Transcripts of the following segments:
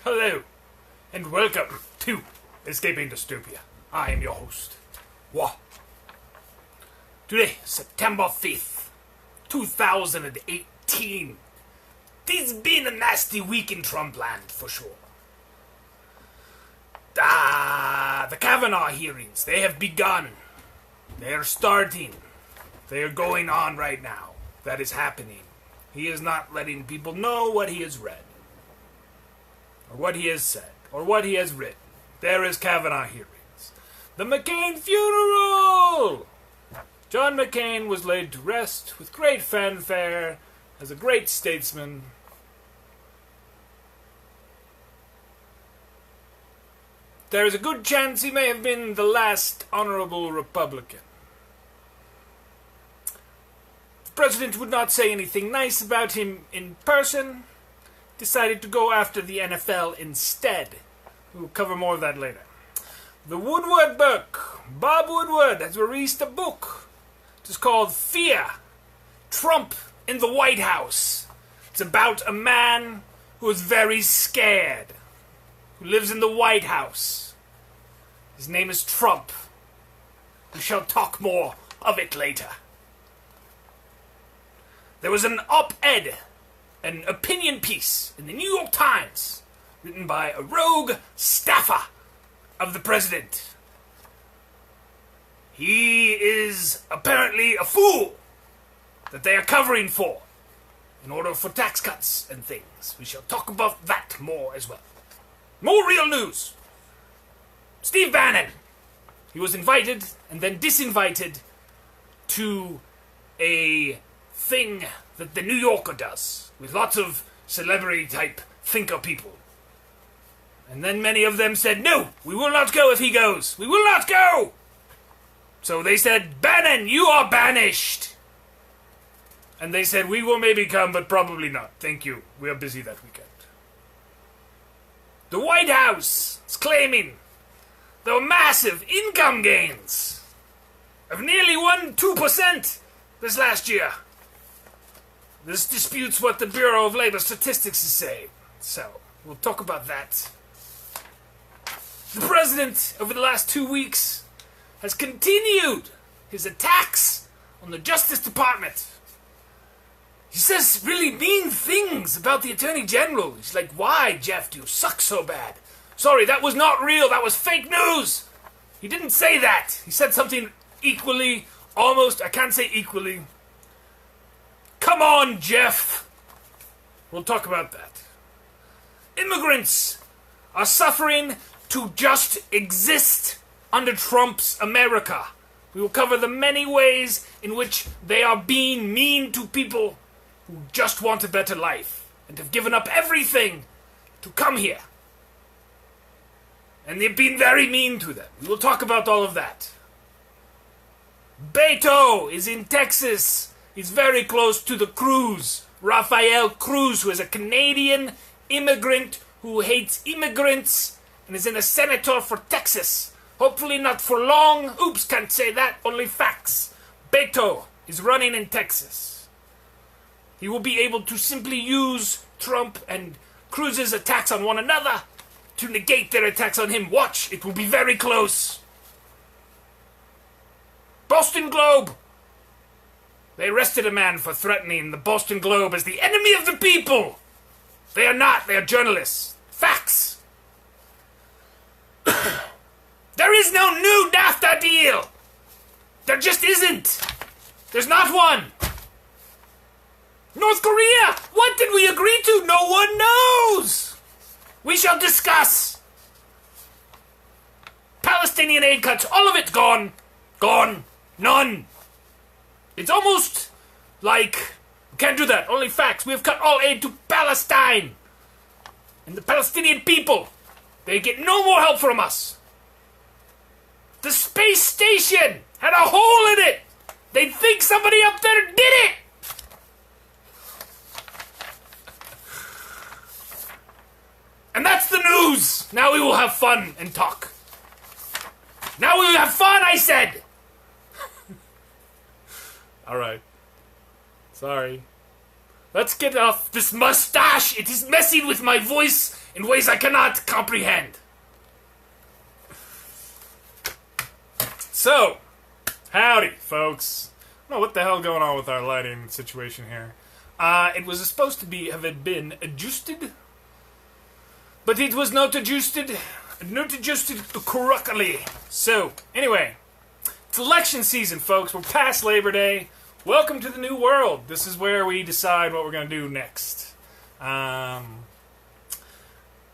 Hello, and welcome to Escaping Dystopia. I am your host, Wah. Today, September 5th, 2018. This has been a nasty week in Trumpland, for sure. The Kavanaugh hearings, they have begun. They are starting. They are going on right now. That is happening. He is not letting people know what he has read, or what he has said, or what he has written. There is Kavanaugh hearings. The McCain Funeral! John McCain was laid to rest with great fanfare as a great statesman. There is a good chance he may have been the last honorable Republican. The president would not say anything nice about him in person. Decided to go after the NFL instead. We'll cover more of that later. The Woodward book. Bob Woodward has released a book. It's called Fear. Trump in the White House. It's about a man who is very scared, who lives in the White House. His name is Trump. We shall talk more of it later. There was an op-ed, an opinion piece in the New York Times, written by a rogue staffer of the president. He is apparently a fool that they are covering for in order for tax cuts and things. We shall talk about that more as well. More real news. Steve Bannon. He was invited and then disinvited to a thing that the New Yorker does with lots of celebrity-type thinker people. And then many of them said, no, we will not go if he goes. We will not go! So they said, Bannon, you are banished! And they said, we will maybe come, but probably not. Thank you. We are busy that weekend. The White House is claiming there were massive income gains of nearly 2% this last year. This disputes what the Bureau of Labor Statistics is saying. So, we'll talk about that. The president, over the last 2 weeks, has continued his attacks on the Justice Department. He says really mean things about the Attorney General. He's like, why, Jeff, do you suck so bad? Sorry, that was not real. That was fake news. He didn't say that. He said something equally, almost, I can't say equally. Come on, Jeff. We'll talk about that. Immigrants are suffering to just exist under Trump's America. We will cover the many ways in which they are being mean to people who just want a better life and have given up everything to come here. And they've been very mean to them. We will talk about all of that. Beto is in Texas. He's very close to the Cruz. Rafael Cruz, who is a Canadian immigrant who hates immigrants and is in a senator for Texas. Hopefully not for long. Oops, can't say that. Only facts. Beto is running in Texas. He will be able to simply use Trump and Cruz's attacks on one another to negate their attacks on him. Watch, it will be very close. Boston Globe. They arrested a man for threatening the Boston Globe as the enemy of the people. They are not. They are journalists. Facts. There is no new NAFTA deal. There just isn't. There's not one. North Korea. What did we agree to? No one knows. We shall discuss. Palestinian Aid Cuts. All of it gone. Gone. None. It's almost like, we can't do that, only facts. We have cut all aid to Palestine. And the Palestinian people, they get no more help from us. The space station had a hole in it. They think somebody up there did it. And that's the news. Now we will have fun and talk. Now we will have fun, I said. All right. Sorry. Let's get off this mustache. It is messing with my voice in ways I cannot comprehend. So, howdy, folks. I don't know what the hell going on with our lighting situation here. It was supposed to have been adjusted, but it was not adjusted correctly. So, anyway, it's election season, folks. We're past Labor Day. Welcome to the new world. This is where we decide what we're going to do next.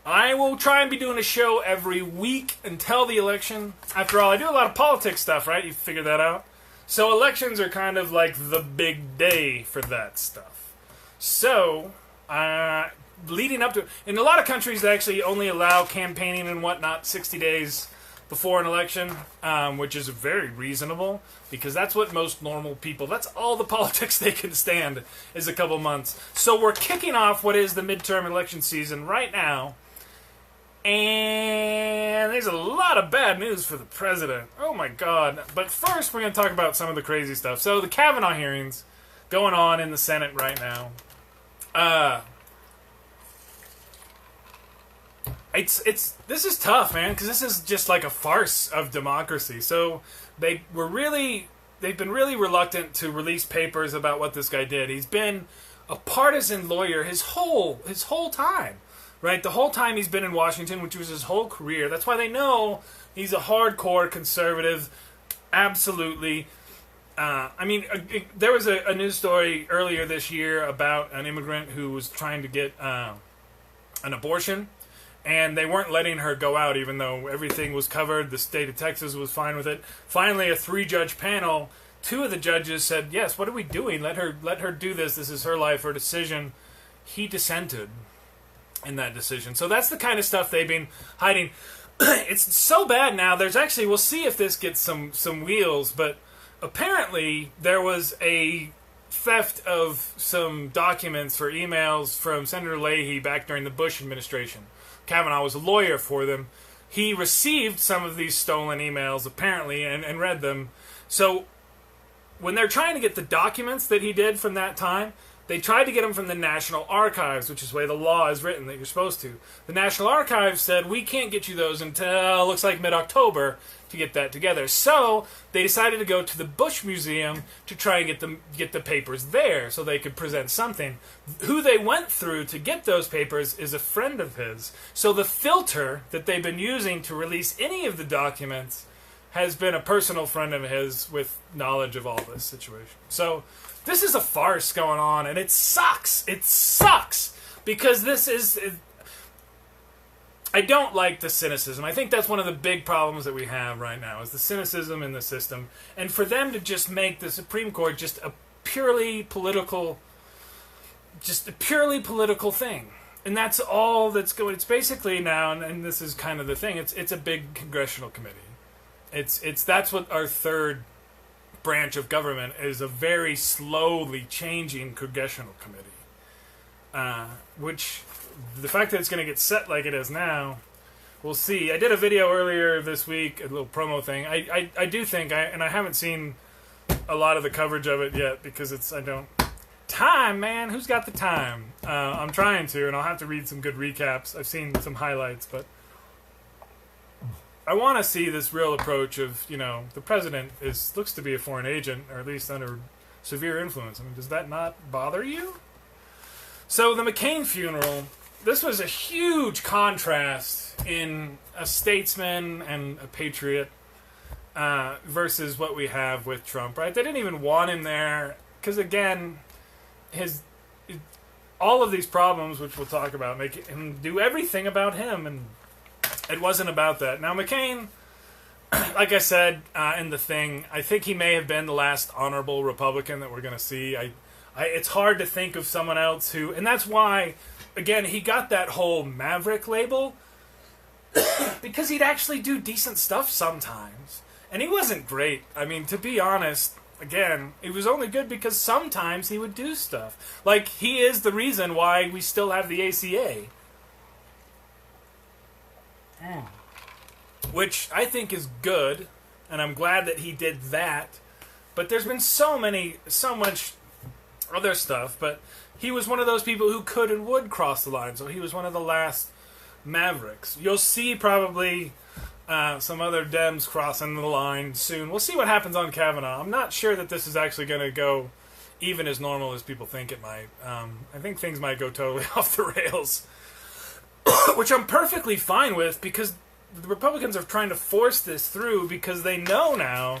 I will try and be doing a show every week until the election. After all, I do a lot of politics stuff, right? You figured that out? So elections are kind of like the big day for that stuff. So, leading up to... In a lot of countries, they actually only allow campaigning and whatnot 60 days before an election, which is very reasonable, because that's what most normal people... That's all the politics they can stand, is a couple months. So we're kicking off what is the midterm election season right now, and there's a lot of bad news for the president. Oh my god. But first, we're going to talk about some of the crazy stuff. So, the Kavanaugh hearings going on in the Senate right now. This is tough, man, because this is just like a farce of democracy. So, they've been really reluctant to release papers about what this guy did. He's been a partisan lawyer his whole time. Right, the whole time he's been in Washington, which was his whole career. That's why they know he's a hardcore conservative. Absolutely. There was a news story earlier this year about an immigrant who was trying to get an abortion, and they weren't letting her go out, even though everything was covered. The state of Texas was fine with it. Finally, a 3-judge panel, 2 of the judges said, "Yes, what are we doing? Let her do this. This is her life, her decision." He dissented in that decision. So that's the kind of stuff they've been hiding. It's so bad now. There's actually, we'll see if this gets some wheels, but apparently there was a theft of some documents for emails from Senator Leahy back during the Bush administration. Kavanaugh was a lawyer for them. He received some of these stolen emails, apparently, and read them. So when they're trying to get the documents that he did from that time, they tried to get them from the National Archives, which is the way the law is written that you're supposed to. The National Archives said, we can't get you those until, looks like, mid-October to get that together. So they decided to go to the Bush Museum to try and get the papers there so they could present something. Who they went through to get those papers is a friend of his. So the filter that they've been using to release any of the documents has been a personal friend of his with knowledge of all this situation. So this is a farce going on, and it sucks. It sucks, because this is... I don't like the cynicism. I think that's one of the big problems that we have right now, is the cynicism in the system. And for them to just make the Supreme Court just a purely political thing. And that's all that's going... It's basically now, and this is kind of the thing, it's a big congressional committee. That's what our third branch of government is, a very slowly changing congressional committee. Which, the fact that it's going to get set like it is now, we'll see. I did a video earlier this week, a little promo thing. I do think, and I haven't seen a lot of the coverage of it yet, because time, man, who's got the time? I'm trying to, and I'll have to read some good recaps. I've seen some highlights, but I want to see this real approach of, the president looks to be a foreign agent, or at least under severe influence. I mean, does that not bother you? So the McCain Funeral, this was a huge contrast in a statesman and a patriot versus what we have with Trump, right? They didn't even want him there, because again, all of these problems, which we'll talk about, make him do everything about him, and it wasn't about that. Now, McCain, like I said in the thing, I think he may have been the last honorable Republican that we're going to see. It's hard to think of someone else who... And that's why, again, he got that whole maverick label, because he'd actually do decent stuff sometimes. And he wasn't great. I mean, to be honest, again, it was only good because sometimes he would do stuff. Like, he is the reason why we still have the ACA. Which I think is good, and I'm glad that he did that. But there's been so much other stuff, but he was one of those people who could and would cross the line, so he was one of the last mavericks. You'll see probably some other Dems crossing the line soon. We'll see what happens on Kavanaugh. I'm not sure that this is actually going to go even as normal as people think it might. I think things might go totally off the rails, which I'm perfectly fine with, because the Republicans are trying to force this through because they know now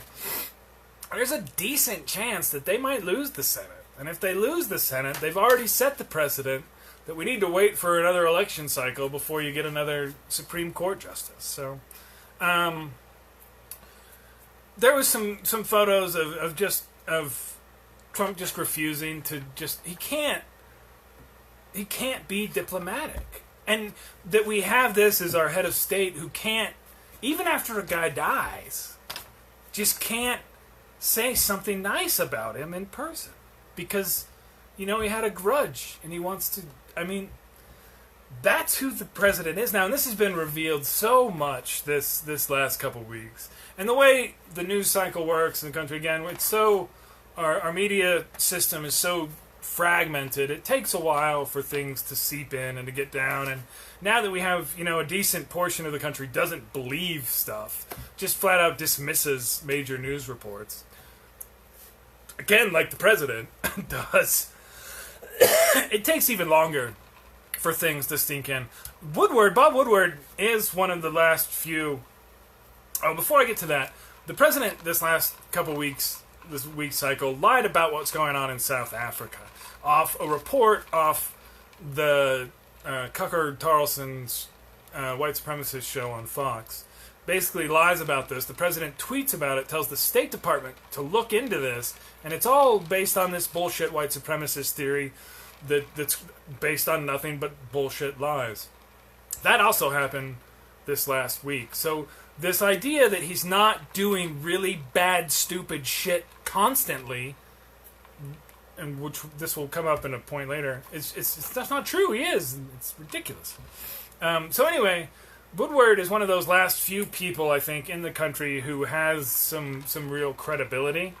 there's a decent chance that they might lose the Senate. And if they lose the Senate, they've already set the precedent that we need to wait for another election cycle before you get another Supreme Court justice. So, there was some photos of Trump just refusing to he can't be diplomatic. And that we have this as our head of state who can't, even after a guy dies, just can't say something nice about him in person. Because, he had a grudge and he wants to, that's who the president is now. And this has been revealed so much this last couple weeks. And the way the news cycle works in the country, again, it's so, our media system is so fragmented. It takes a while for things to seep in and to get down. And now that we have, a decent portion of the country doesn't believe stuff, just flat out dismisses major news reports, again, like the president does, it takes even longer for things to sink in. Bob Woodward is one of the last few. Oh, before I get to that, the president this last couple weeks, this week cycle, lied about what's going on in South Africa. Off a report off the Tucker Carlson's white supremacist show on Fox. Basically lies about this. The president tweets about it, tells the State Department to look into this, and it's all based on this bullshit white supremacist theory that's based on nothing but bullshit lies. That also happened this last week. So this idea that he's not doing really bad, stupid shit constantly, and which this will come up in a point later, that's not true. He is. It's ridiculous. So anyway, Woodward is one of those last few people, I think, in the country who has some real credibility.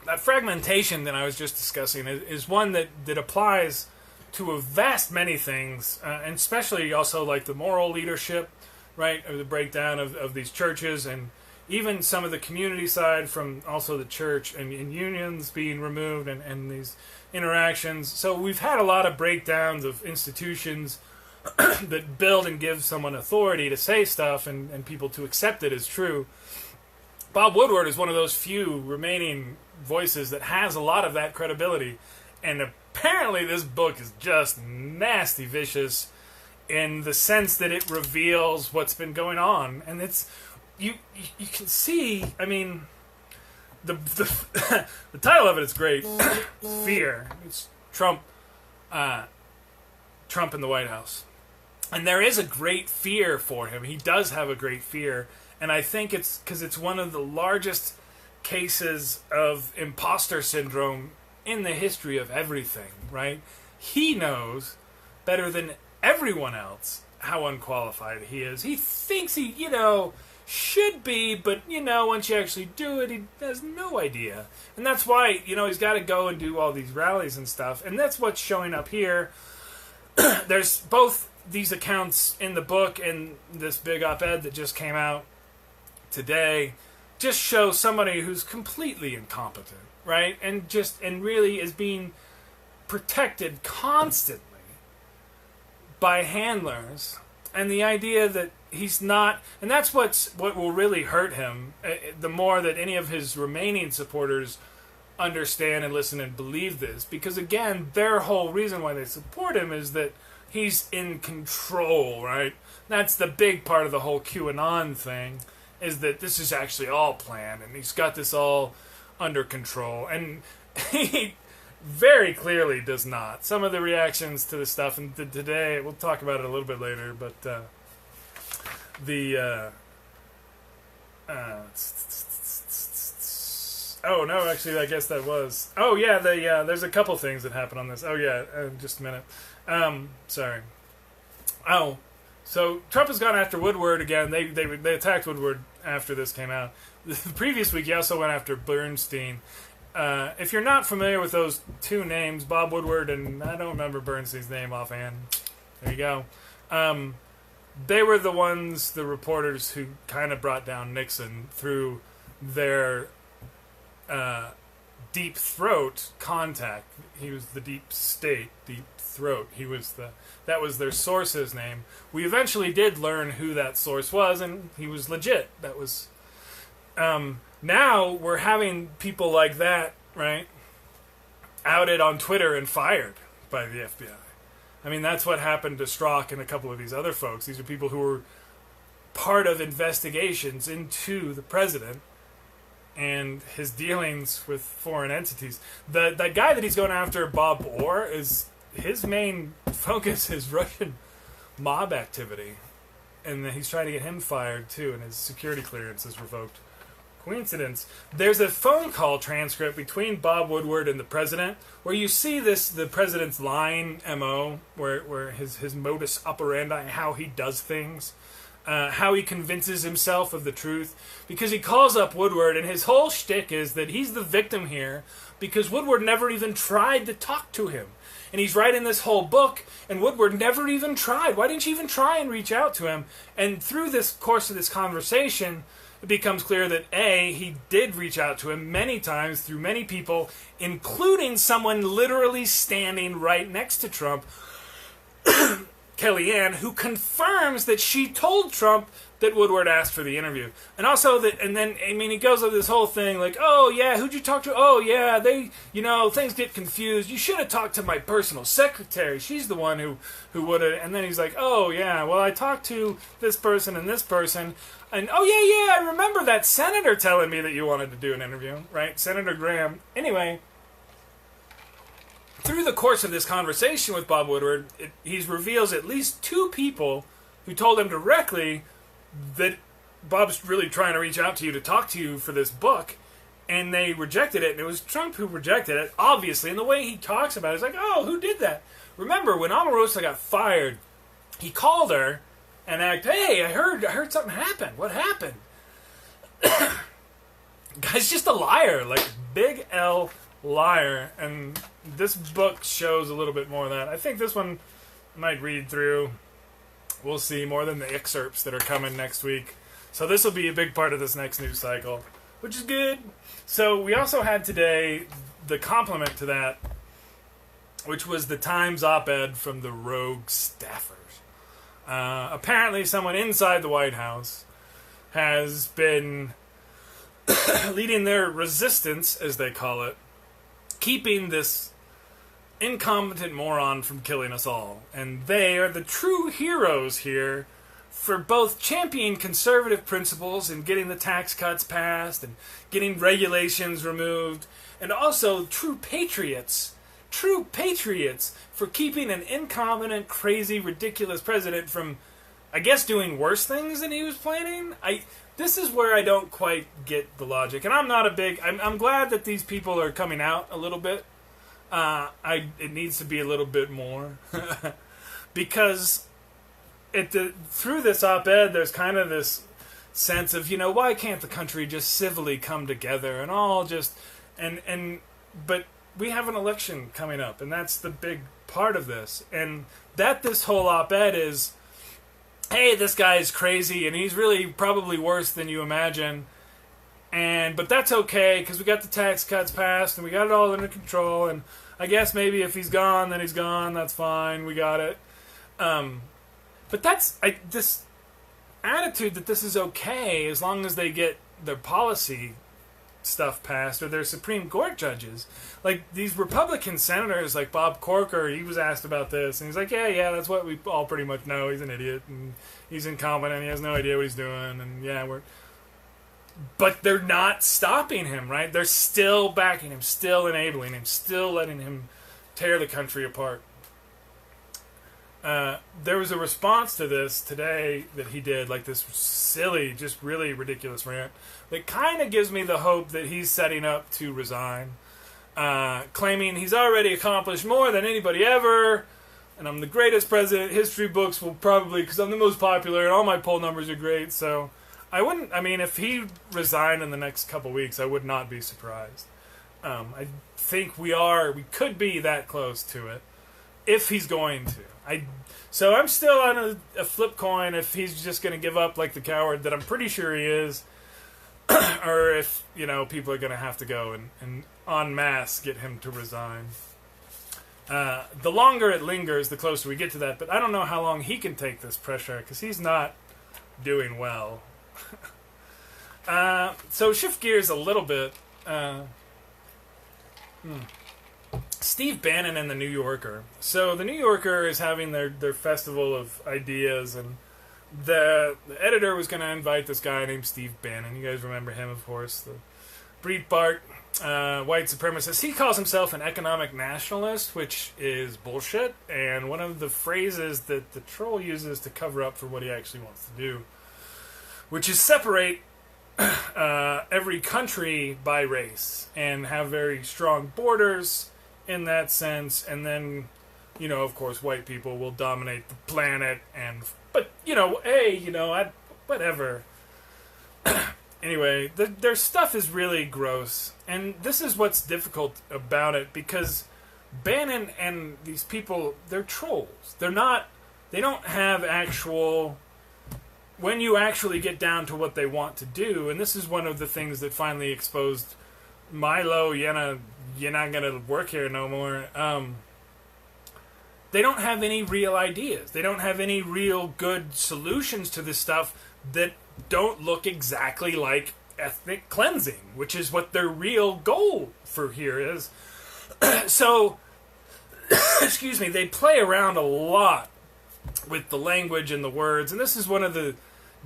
That fragmentation that I was just discussing is one that applies to a vast many things, and especially also like the moral leadership, right, or the breakdown of these churches, and even some of the community side from also the church, and unions being removed, and these interactions. So we've had a lot of breakdowns of institutions that build and give someone authority to say stuff and people to accept it as true. Bob Woodward is one of those few remaining voices that has a lot of that credibility. And apparently this book is just nasty vicious in the sense that it reveals what's been going on. And it's, you can see, the title of it is great. Fear. It's Trump in the White House. And there is a great fear for him. He does have a great fear. And I think it's because it's one of the largest cases of imposter syndrome in the history of everything, right? He knows better than everyone else how unqualified he is. He thinks he, should be, but, once you actually do it, he has no idea. And that's why, he's got to go and do all these rallies and stuff. And that's what's showing up here. There's both these accounts in the book and this big op-ed that just came out today just show somebody who's completely incompetent, right? And really is being protected constantly by handlers. And the idea that he's not, and that's what will really hurt him, the more that any of his remaining supporters understand and listen and believe this. Because again, their whole reason why they support him is that he's in control, right? That's the big part of the whole QAnon thing, is that this is actually all planned, and he's got this all under control. And he very clearly does not. Some of the reactions to the stuff, and today, we'll talk about it a little bit later, but oh, no, actually, I guess that was... Oh, yeah, there's a couple things that happened on this. Oh, yeah, just a minute. Sorry. Oh, so Trump has gone after Woodward again. They attacked Woodward after this came out. the previous week he also went after Bernstein. If you're not familiar with those two names, Bob Woodward and I don't remember Bernstein's name offhand. There you go. They were the ones, the reporters who kind of brought down Nixon through their deep throat contact. He was the deep state, deep throat. That was their source's name. We eventually did learn who that source was, and he was legit. That was. Now we're having people like that, right, outed on Twitter and fired by the FBI. I mean, that's what happened to Strzok and a couple of these other folks. These are people who were part of investigations into the president and his dealings with foreign entities. That guy that he's going after, Bob Orr, is his main focus is Russian mob activity. And he's trying to get him fired, too, and his security clearance is revoked. Coincidence. There's a phone call transcript between Bob Woodward and the president where you see the president's line MO, where his modus operandi, how he does things, how he convinces himself of the truth, because he calls up Woodward and his whole shtick is that he's the victim here because Woodward never even tried to talk to him. And he's writing this whole book, and Woodward never even tried. Why didn't you even try and reach out to him? And through this course of this conversation, it becomes clear that A, he did reach out to him many times through many people, including someone literally standing right next to Trump, Kellyanne, who confirms that she told Trump that Woodward asked for the interview. And also that, and then, I mean, he goes over this whole thing like, oh yeah, who'd you talk to? Oh yeah, things get confused. You should have talked to my personal secretary. She's the one who would have, and then he's like, oh yeah, well I talked to this person and this person. And, oh, yeah, I remember that senator telling me that you wanted to do an interview, right? Senator Graham. Anyway, through the course of this conversation with Bob Woodward, he reveals at least two people who told him directly that Bob's really trying to reach out to you to talk to you for this book, and they rejected it, and it was Trump who rejected it, obviously. And the way he talks about it is like, oh, who did that? Remember, when Omarosa got fired, he called her and act, hey, I heard something happen. What happened? Guy's just a liar, like big L liar. And this book shows a little bit more of that. I think this one I might read through. We'll see, more than the excerpts that are coming next week. So this will be a big part of this next news cycle, which is good. So we also had today the complement to that, which was the Times op-ed from the rogue staffers. Apparently someone inside the White House has been leading their resistance, as they call it, keeping this incompetent moron from killing us all. And they are the true heroes here for both championing conservative principles and getting the tax cuts passed and getting regulations removed, and also true patriots for keeping an incompetent, crazy, ridiculous president from, I guess, doing worse things than he was planning. This is where I don't quite get the logic. And I'm not a big... I'm glad that these people are coming out a little bit. It needs to be a little bit more. Because through this op-ed, there's kind of this sense of, why can't the country just civilly come together and all just... But we have an election coming up, and that's the big part of this. And this whole op-ed is, hey, this guy's crazy, and he's really probably worse than you imagine. But that's okay, because we got the tax cuts passed, and we got it all under control, and I guess maybe if he's gone, then he's gone, that's fine, we got it. But that's this attitude that this is okay as long as they get their policy stuff passed, or their Supreme Court judges. Like these Republican senators, like Bob Corker, he was asked about this, and he's like, yeah, that's what we all pretty much know. He's an idiot, and he's incompetent, he has no idea what he's doing, and but they're not stopping him, right? They're still backing him, still enabling him, still letting him tear the country apart. There was a response to this today that he did, like this silly, just really ridiculous rant that kind of gives me the hope that he's setting up to resign, claiming he's already accomplished more than anybody ever, and I'm the greatest president. History books will probably, because I'm the most popular and all my poll numbers are great, so I wouldn't. I mean, if he resigned in the next couple weeks, I would not be surprised. I think we could be that close to it, if he's going to. So I'm still on a flip coin if he's just going to give up like the coward that I'm pretty sure he is, or if, people are going to have to go and en masse get him to resign. The longer it lingers, the closer we get to that, but I don't know how long he can take this pressure, because he's not doing well. So shift gears a little bit. Steve Bannon and the New Yorker. So the New Yorker is having their festival of ideas, and the editor was going to invite this guy named Steve Bannon. You guys remember him, of course. The Breitbart white supremacist. He calls himself an economic nationalist, which is bullshit, and one of the phrases that the troll uses to cover up for what he actually wants to do, which is separate every country by race and have very strong borders in that sense, and then, of course, white people will dominate the planet, whatever. Anyway, their stuff is really gross, and this is what's difficult about it, because Bannon and these people, they're trolls. They don't have actual, when you actually get down to what they want to do, and this is one of the things that finally exposed Milo, you're not gonna work here no more. They don't have any real ideas. They don't have any real good solutions to this stuff that don't look exactly like ethnic cleansing, which is what their real goal for here is. So, excuse me, they play around a lot with the language and the words, and this is one of the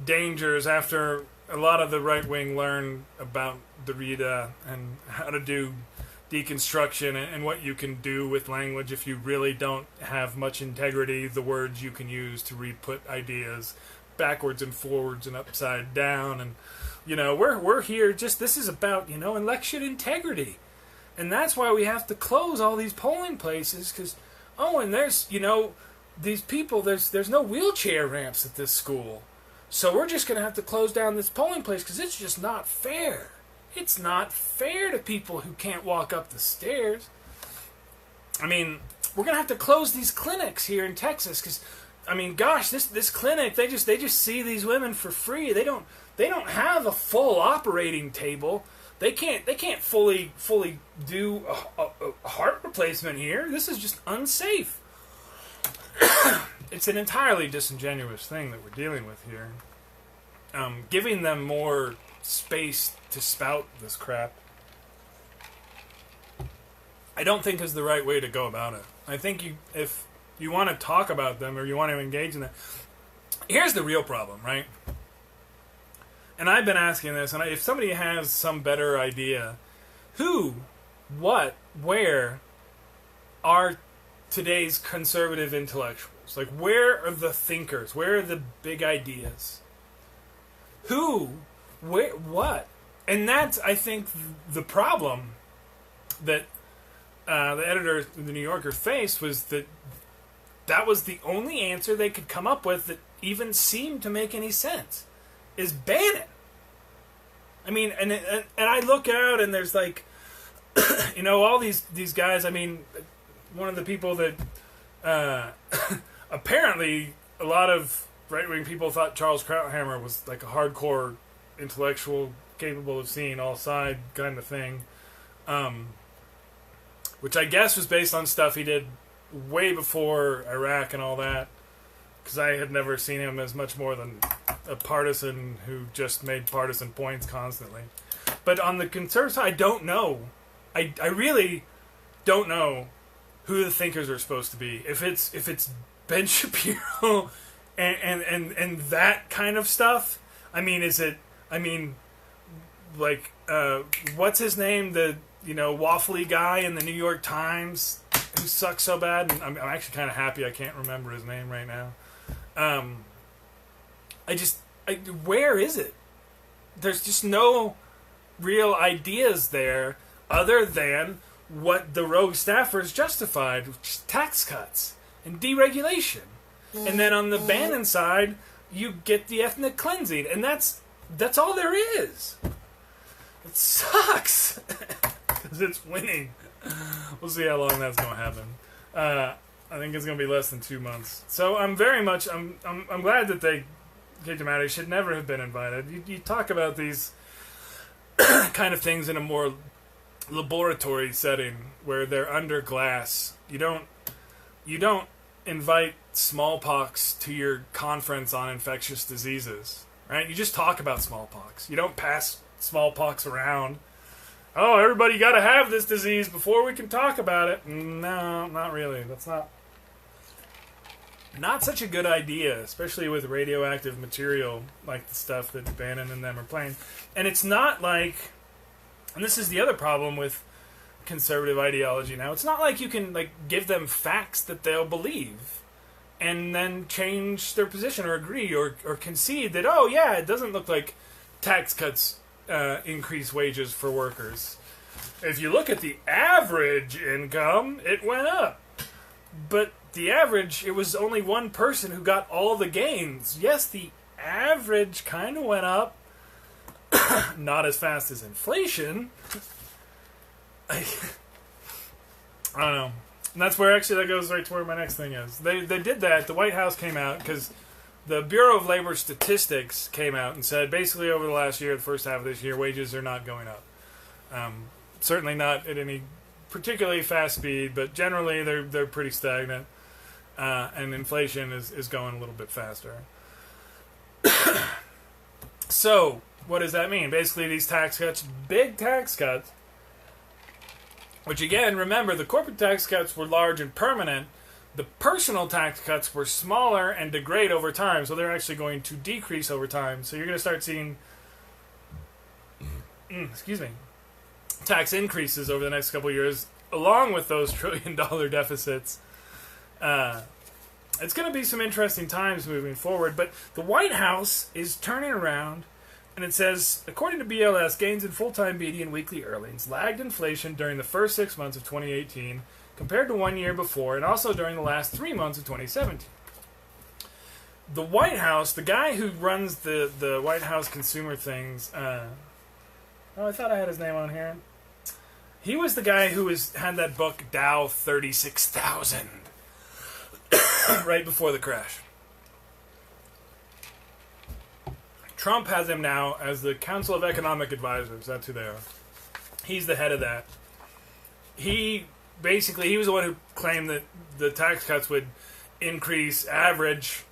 dangers after a lot of the right wing learn about Derrida and how to do deconstruction and what you can do with language if you really don't have much integrity, the words you can use to re-put ideas backwards and forwards and upside down, and we're here this is about election integrity, and that's why we have to close all these polling places, because and there's these people, there's no wheelchair ramps at this school, so we're just going to have to close down this polling place because it's just not fair. It's not fair to people who can't walk up the stairs. I mean, we're going to have to close these clinics here in Texas because, gosh, this clinic, they just see these women for free. They don't have a full operating table. They can't fully do a heart replacement here. This is just unsafe. It's an entirely disingenuous thing that we're dealing with here. Giving them more space to spout this crap, I don't think is the right way to go about it. I think if you want to talk about them or you want to engage in that, here's the real problem, right? And I've been asking this, and if somebody has some better idea, who, what, where are today's conservative intellectuals? Like, where are the thinkers? Where are the big ideas? Who, where, what? And that's, I think, the problem that the editor of the New Yorker faced, was that was the only answer they could come up with that even seemed to make any sense, is Bannon. I mean, and I look out and there's like, all these guys. I mean, one of the people that apparently a lot of right-wing people thought Charles Krauthammer was like a hardcore intellectual, capable of seeing all sides kind of thing, which I guess was based on stuff he did way before Iraq and all that, because I had never seen him as much more than a partisan who just made partisan points constantly. But on the conservative side, I don't know. I really don't know who the thinkers are supposed to be. If it's Ben Shapiro and that kind of stuff. I mean, is it? I mean, like, what's his name? The waffly guy in the New York Times who sucks so bad. And I'm actually kind of happy I can't remember his name right now. Where is it? There's just no real ideas there other than what the rogue staffers justified, which is tax cuts and deregulation. And then on the Bannon side, you get the ethnic cleansing. And that's that's all there is. It sucks because it's winning. We'll see how long that's going to happen. I think it's going to be less than 2 months. So I'm glad that they kicked him out. He should never have been invited. You talk about these kind of things in a more laboratory setting where they're under glass. You don't invite smallpox to your conference on infectious diseases, right? You just talk about smallpox. You don't pass smallpox around. Oh, everybody got to have this disease before we can talk about it. No, not really. That's not such a good idea, especially with radioactive material like the stuff that Bannon and them are playing. And it's not like, and this is the other problem with conservative ideology now, it's not like you can give them facts that they'll believe and then change their position or agree or concede that, oh yeah, it doesn't look like tax cuts increase wages for workers. If you look at the average income, it went up. But the average, it was only one person who got all the gains. Yes, the average kind of went up. Not as fast as inflation. I don't know. And that's where, actually, that goes right to where my next thing is. They did that. The White House came out because the Bureau of Labor Statistics came out and said, basically, over the last year, the first half of this year, wages are not going up. Certainly not at any particularly fast speed, but generally they're pretty stagnant. And inflation is going a little bit faster. So, what does that mean? Basically, these tax cuts, big tax cuts, which again, remember, the corporate tax cuts were large and permanent. The personal tax cuts were smaller and degrade over time, so they're actually going to decrease over time. So you're going to start seeing, tax increases over the next couple of years, along with those trillion-dollar deficits. It's going to be some interesting times moving forward, but the White House is turning around, and it says, according to BLS, gains in full-time median weekly earnings lagged inflation during the first 6 months of 2018 compared to 1 year before, and also during the last 3 months of 2017. The White House, the guy who runs the White House consumer things, I thought I had his name on here. He was the guy who had that book, Dow 36,000, right before the crash. Trump has him now as the Council of Economic Advisors. That's who they are. He's the head of that. He was the one who claimed that the tax cuts would increase average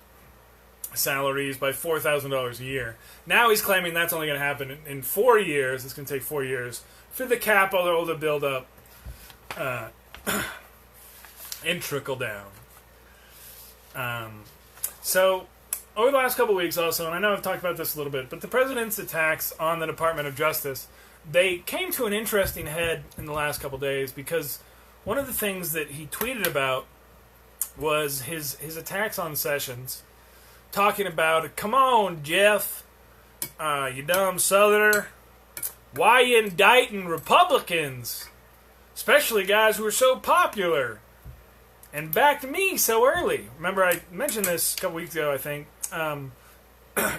salaries by $4,000 a year. Now he's claiming that's only going to happen in 4 years. It's going to take 4 years for the capital to build up and trickle down. So, over the last couple of weeks also, and I know I've talked about this a little bit, but the president's attacks on the Department of Justice, they came to an interesting head in the last couple of days because one of the things that he tweeted about was his attacks on Sessions, talking about, come on, Jeff, you dumb Southerner, why you indicting Republicans, especially guys who are so popular and backed me so early. Remember, I mentioned this a couple weeks ago, I think.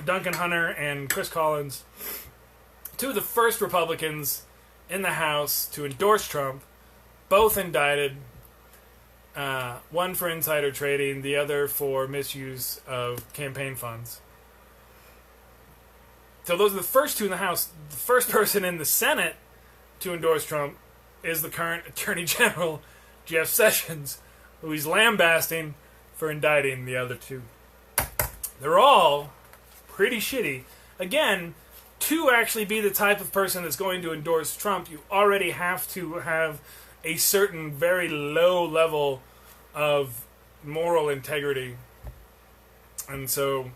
Duncan Hunter and Chris Collins, two of the first Republicans in the House to endorse Trump, both indicted. One for insider trading, the other for misuse of campaign funds. So those are the first two in the House. The first person in the Senate to endorse Trump is the current Attorney General, Jeff Sessions, who he's lambasting for indicting the other two. They're all pretty shitty. Again, to actually be the type of person that's going to endorse Trump, you already have to have a certain very low level of moral integrity. And so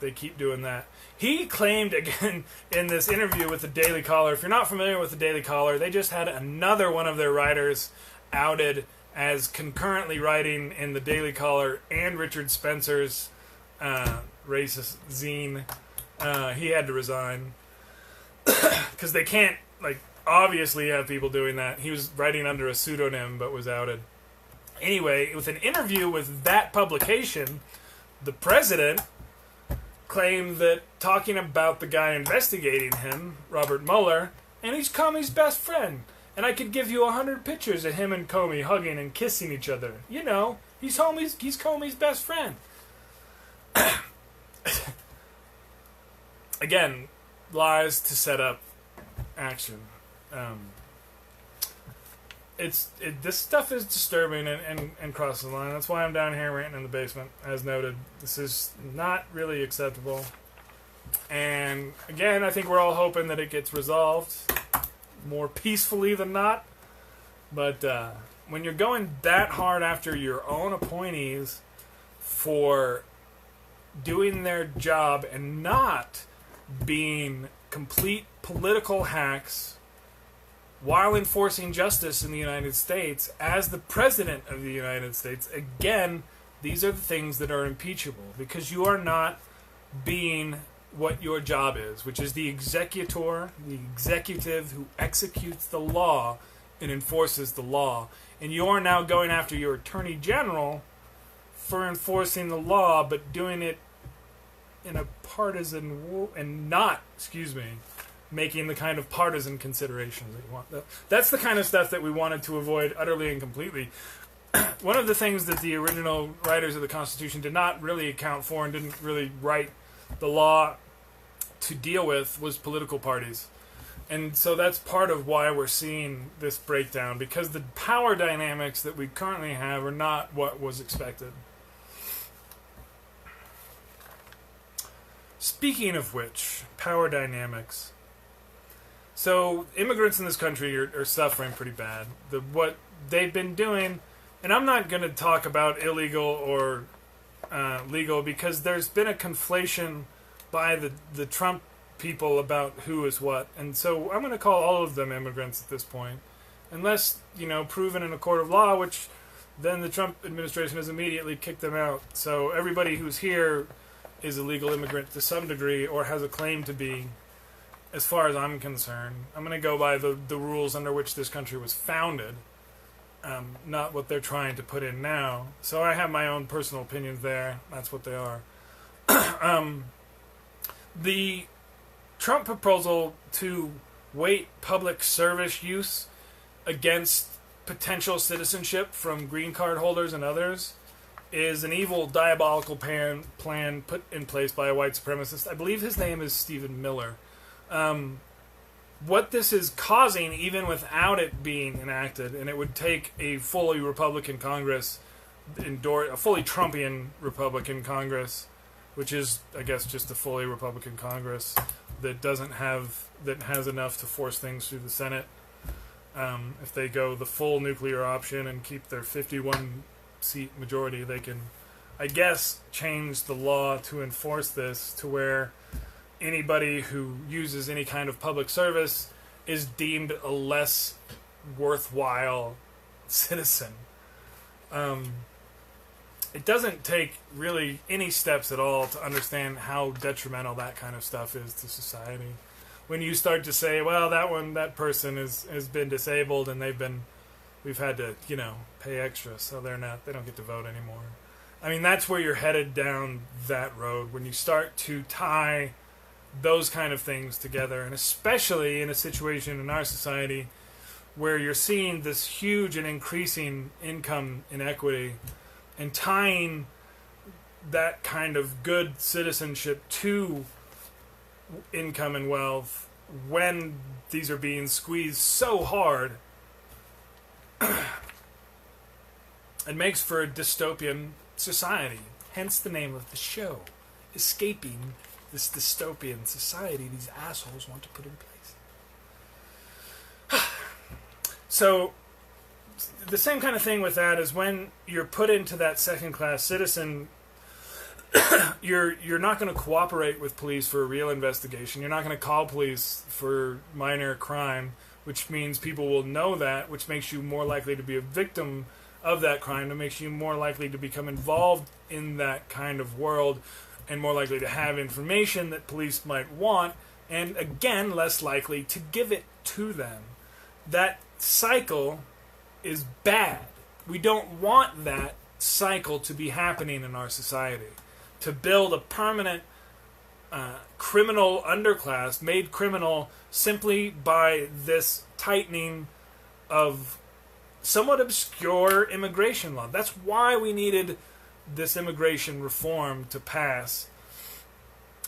they keep doing that. He claimed, again, in this interview with the Daily Caller, if you're not familiar with the Daily Caller, they just had another one of their writers outed as concurrently writing in the Daily Caller and Richard Spencer's racist zine. He had to resign because they can't, obviously have people doing that. He was writing under a pseudonym but was outed. Anyway, with an interview with that publication, the president claim that talking about the guy investigating him, Robert Mueller, and he's Comey's best friend. And I could give you 100 pictures of him and Comey hugging and kissing each other. You know, he's Comey's best friend. Again, lies to set up action. This stuff is disturbing and crosses the line. That's why I'm down here ranting in the basement, as noted. This is not really acceptable. And again, I think we're all hoping that it gets resolved more peacefully than not. But when you're going that hard after your own appointees for doing their job and not being complete political hacks while enforcing justice in the United States as the President of the United States, again, these are the things that are impeachable because you are not being what your job is, which is the executor, the executive who executes the law and enforces the law. And you are now going after your Attorney General for enforcing the law, but doing it in a partisan and not, making the kind of partisan considerations that you want. That's the kind of stuff that we wanted to avoid utterly and completely. One of the things that the original writers of the Constitution did not really account for and didn't really write the law to deal with was political parties. And so that's part of why we're seeing this breakdown, because the power dynamics that we currently have are not what was expected. Speaking of which, power dynamics. So immigrants in this country are suffering pretty bad. What they've been doing, and I'm not going to talk about illegal or legal because there's been a conflation by the Trump people about who is what. And so I'm going to call all of them immigrants at this point. Unless, proven in a court of law, which then the Trump administration has immediately kicked them out. So everybody who's here is a legal immigrant to some degree or has a claim to be, as far as I'm concerned. I'm going to go by the rules under which this country was founded, not what they're trying to put in now. So I have my own personal opinions there. That's what they are. The Trump proposal to weight public service use against potential citizenship from green card holders and others is an evil, diabolical plan put in place by a white supremacist. I believe his name is Stephen Miller. What this is causing, even without it being enacted, and it would take a fully Republican Congress, a fully Trumpian Republican Congress, which is, I guess, just a fully Republican Congress that has enough to force things through the Senate. If they go the full nuclear option and keep their 51-seat majority, they can, I guess, change the law to enforce this to where anybody who uses any kind of public service is deemed a less worthwhile citizen. It doesn't take really any steps at all to understand how detrimental that kind of stuff is to society. When you start to say, well, that person has been disabled and we've had to, pay extra, so they don't get to vote anymore. I mean, that's where you're headed down that road when you start to tie those kind of things together, and especially in a situation in our society where you're seeing this huge and increasing income inequity and tying that kind of good citizenship to income and wealth when these are being squeezed so hard. It makes for a dystopian society. Hence the name of the show, Escaping this Dystopian Society these assholes want to put in place. So the same kind of thing with that is when you're put into that second-class citizen, you're not going to cooperate with police for a real investigation. You're not going to call police for minor crime, which means people will know that, which makes you more likely to be a victim of that crime. It makes you more likely to become involved in that kind of world and more likely to have information that police might want, and again, less likely to give it to them. That cycle is bad. We don't want that cycle to be happening in our society. To build a permanent criminal underclass made criminal simply by this tightening of somewhat obscure immigration law. That's why we needed this immigration reform to pass,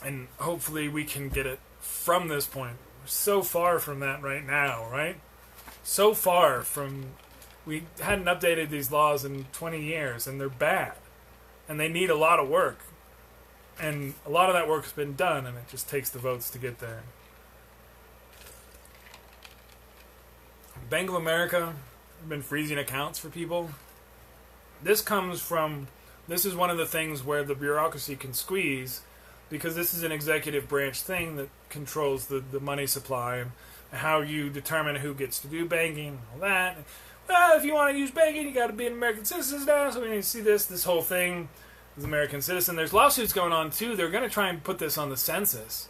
and hopefully we can get it from this point. We're so far from that right now, right? So far from... We hadn't updated these laws in 20 years, and they're bad. And they need a lot of work. And a lot of that work has been done, and it just takes the votes to get there. Bank of America have been freezing accounts for people. This comes from... This is one of the things where the bureaucracy can squeeze, because this is an executive branch thing that controls the money supply and how you determine who gets to do banking and all that. Well, if you want to use banking, you got to be an American citizen now, so we need to see this whole thing as American citizen. There's lawsuits going on, too. They're going to try and put this on the census.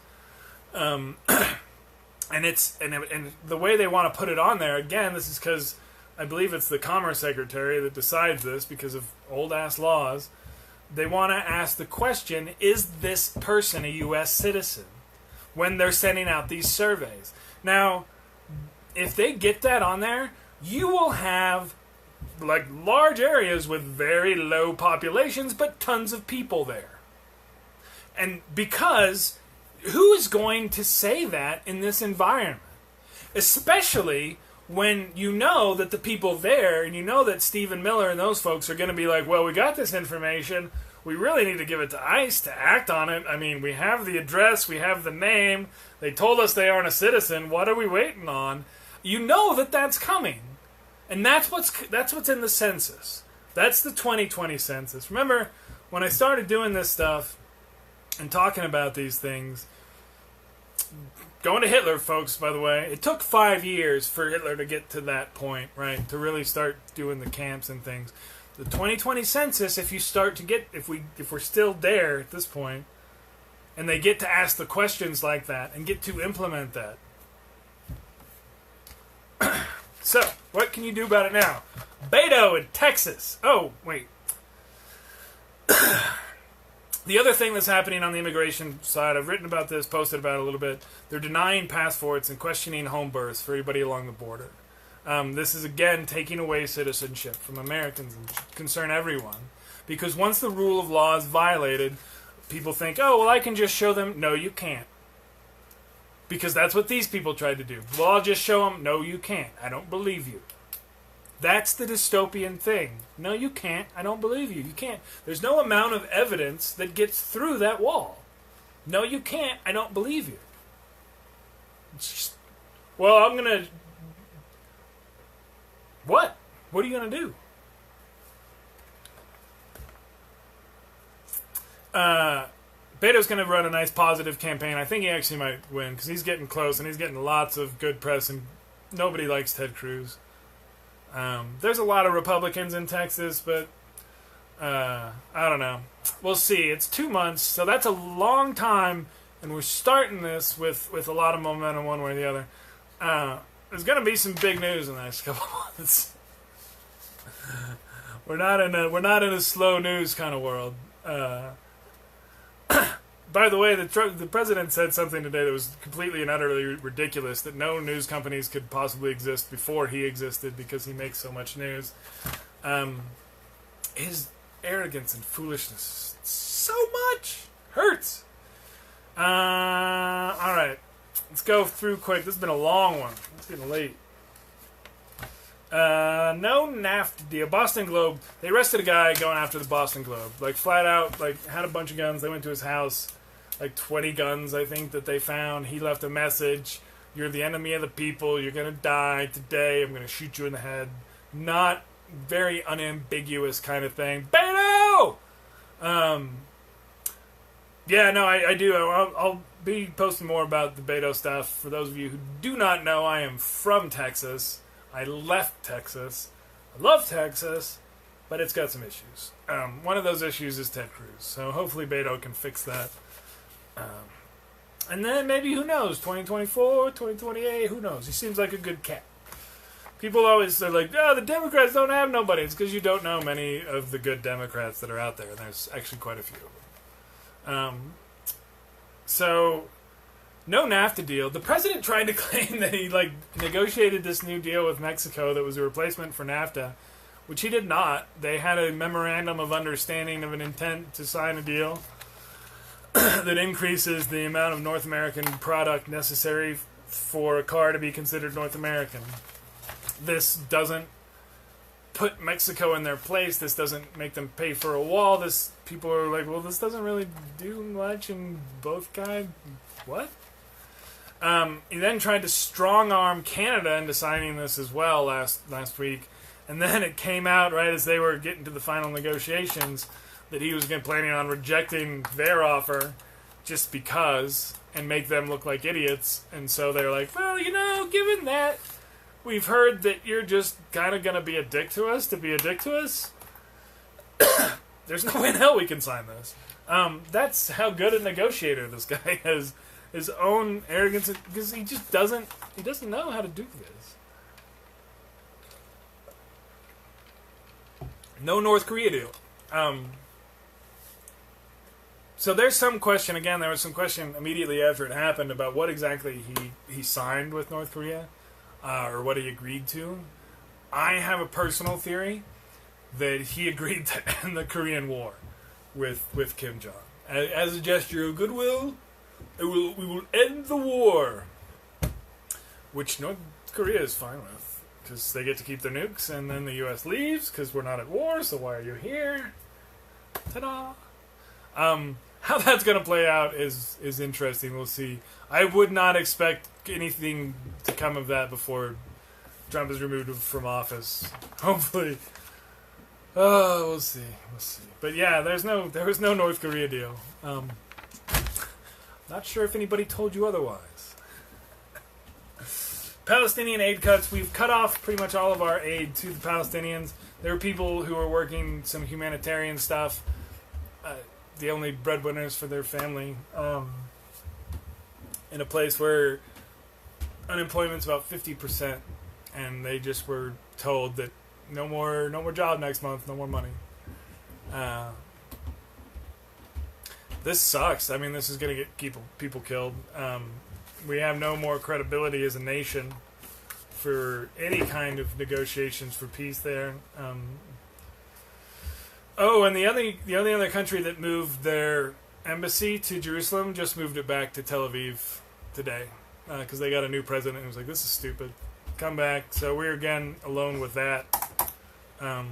And the way they want to put it on there, again, this is because I believe it's the Commerce Secretary that decides this because of old-ass laws. They want to ask the question, is this person a U.S. citizen when they're sending out these surveys? Now, if they get that on there, you will have like large areas with very low populations but tons of people there. And because who is going to say that in this environment? Especially when you know that the people there, and you know that Stephen Miller and those folks are going to be like, well, we got this information, we really need to give it to ICE to act on it. I mean, we have the address, we have the name, they told us they aren't a citizen, what are we waiting on? You know that that's coming. And that's what's in the census. That's the 2020 census. Remember, when I started doing this stuff and talking about these things, going to Hitler, folks, by the way, it took 5 years for Hitler to get to that point, right? To really start doing the camps and things. The 2020 census, if we're still there at this point, and they get to ask the questions like that and get to implement that. So, what can you do about it now? Beto in Texas. Oh, wait. The other thing that's happening on the immigration side, I've written about this, posted about it a little bit. They're denying passports and questioning home births for everybody along the border. This is, again, taking away citizenship from Americans and concern everyone. Because once the rule of law is violated, people think, oh, well, I can just show them. No, you can't. Because that's what these people tried to do. Well, I'll just show them. No, you can't. I don't believe you. That's the dystopian thing. No, you can't. I don't believe you. You can't. There's no amount of evidence that gets through that wall. No, you can't. I don't believe you. It's just, well, I'm going to... What? What are you going to do? Beto's going to run a nice positive campaign. I think he actually might win because he's getting close and he's getting lots of good press and nobody likes Ted Cruz. There's a lot of Republicans in Texas, but I don't know. We'll see. It's 2 months, so that's a long time, and we're starting this with a lot of momentum one way or the other. There's going to be some big news in the next couple of months. We're not in a slow news kind of world. By the way, the president said something today that was completely and utterly ridiculous, that no news companies could possibly exist before he existed because he makes so much news. His arrogance and foolishness so much hurts. Alright, let's go through quick. This has been a long one. It's getting late. No NAFTA deal. Boston Globe. They arrested a guy going after the Boston Globe. Like, flat out, like, had a bunch of guns. They went to his house. Like, 20 guns, I think, that they found. He left a message. You're the enemy of the people. You're gonna die today. I'm gonna shoot you in the head. Not very unambiguous kind of thing. Beto! Yeah, no, I do. I'll be posting more about the Beto stuff. For those of you who do not know, I am from Texas. I left Texas. I love Texas, but it's got some issues. One of those issues is Ted Cruz. So hopefully Beto can fix that. And then maybe, who knows, 2024, 2028, who knows? He seems like a good cat. People always are like, oh, the Democrats don't have nobody. It's because you don't know many of the good Democrats that are out there. And there's actually quite a few of them. So, no NAFTA deal. The president tried to claim that he negotiated this new deal with Mexico that was a replacement for NAFTA, which he did not. They had a memorandum of understanding of an intent to sign a deal that increases the amount of North American product necessary for a car to be considered North American. This doesn't put Mexico in their place. This doesn't make them pay for a wall. People are like, well, this doesn't really do much, and both guys, what? He then tried to strong-arm Canada into signing this as well last week, and then it came out right as they were getting to the final negotiations that he was planning on rejecting their offer just because and make them look like idiots. And so they're like, well, given that we've heard that you're just kind of going to be a dick to us, there's no way in hell we can sign this. That's how good a negotiator this guy is. His own arrogance, because he doesn't know how to do this. No North Korea deal. So there's some question, again, there was some question immediately after it happened about what exactly he signed with North Korea, or what he agreed to. I have a personal theory that he agreed to end the Korean War with Kim Jong. As a gesture of goodwill, we will end the war. Which North Korea is fine with, because they get to keep their nukes, and then the U.S. leaves, because we're not at war, so why are you here? Ta-da! How that's going to play out is interesting. We'll see. I would not expect anything to come of that before Trump is removed from office. Hopefully. Oh, we'll see. But yeah, there was no North Korea deal. Not sure if anybody told you otherwise. Palestinian aid cuts. We've cut off pretty much all of our aid to the Palestinians. There were people who were working some humanitarian stuff. The only breadwinners for their family, in a place where unemployment's about 50%, and they just were told that no more job next month, no more money. This sucks. I mean, this is going to get people killed. We have no more credibility as a nation for any kind of negotiations for peace there. And the only other country that moved their embassy to Jerusalem just moved it back to Tel Aviv today, because they got a new president who was like, this is stupid. Come back. So we're again alone with that. And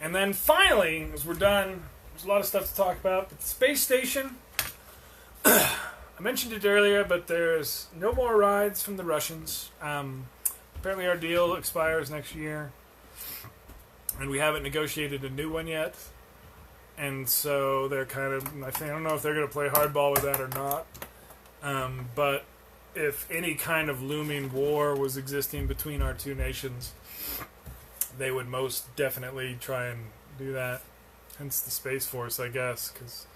then finally, as we're done, there's a lot of stuff to talk about. But the space station, I mentioned it earlier, but there's no more rides from the Russians. Apparently our deal expires next year, and we haven't negotiated a new one yet. And so they're I don't know if they're going to play hardball with that or not. But if any kind of looming war was existing between our two nations, they would most definitely try and do that. Hence the Space Force, I guess, because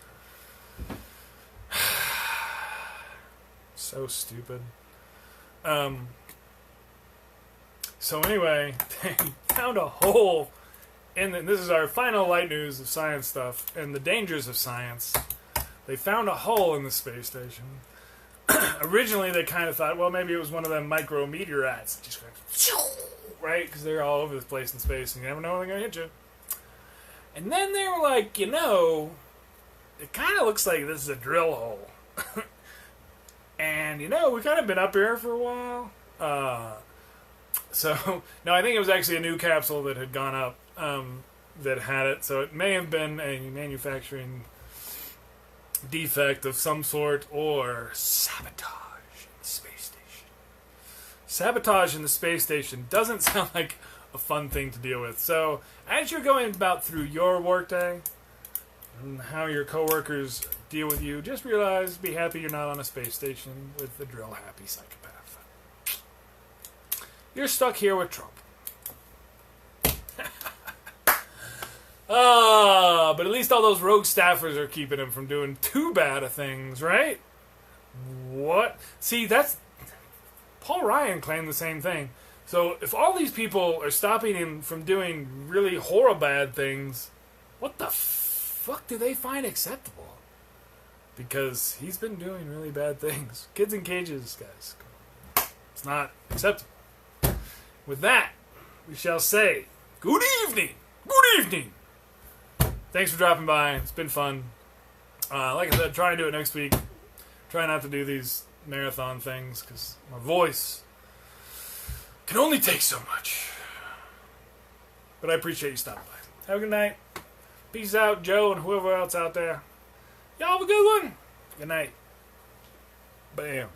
so stupid. So anyway, they found a hole, and this is our final light news of science stuff and the dangers of science. They found a hole in the space station. Originally, they kind of thought, well, maybe it was one of them micro-meteorites. Just right? Because they're all over the place in space, and you never know when they're going to hit you. And then they were like, it kind of looks like this is a drill hole. And, we've kind of been up here for a while. No, I think it was actually a new capsule that had gone up that had it. So it may have been a manufacturing defect of some sort, or sabotage in the space station. Sabotage in the space station doesn't sound like a fun thing to deal with. So as you're going about through your workday and how your coworkers deal with you, just realize, be happy you're not on a space station with a drill-happy psychopath. You're stuck here with Trump. But at least all those rogue staffers are keeping him from doing too bad of things, right? What? See, Paul Ryan claimed the same thing. So if all these people are stopping him from doing really horrible bad things, what the fuck do they find acceptable? because he's been doing really bad things. Kids in cages, guys. It's not acceptable. With that, we shall say good evening. Good evening. Thanks for dropping by. It's been fun. Like I said, try and do it next week. Try not to do these marathon things because my voice can only take so much. But I appreciate you stopping by. Have a good night. Peace out, Joe, and whoever else out there. Y'all have a good one. Good night. Bam.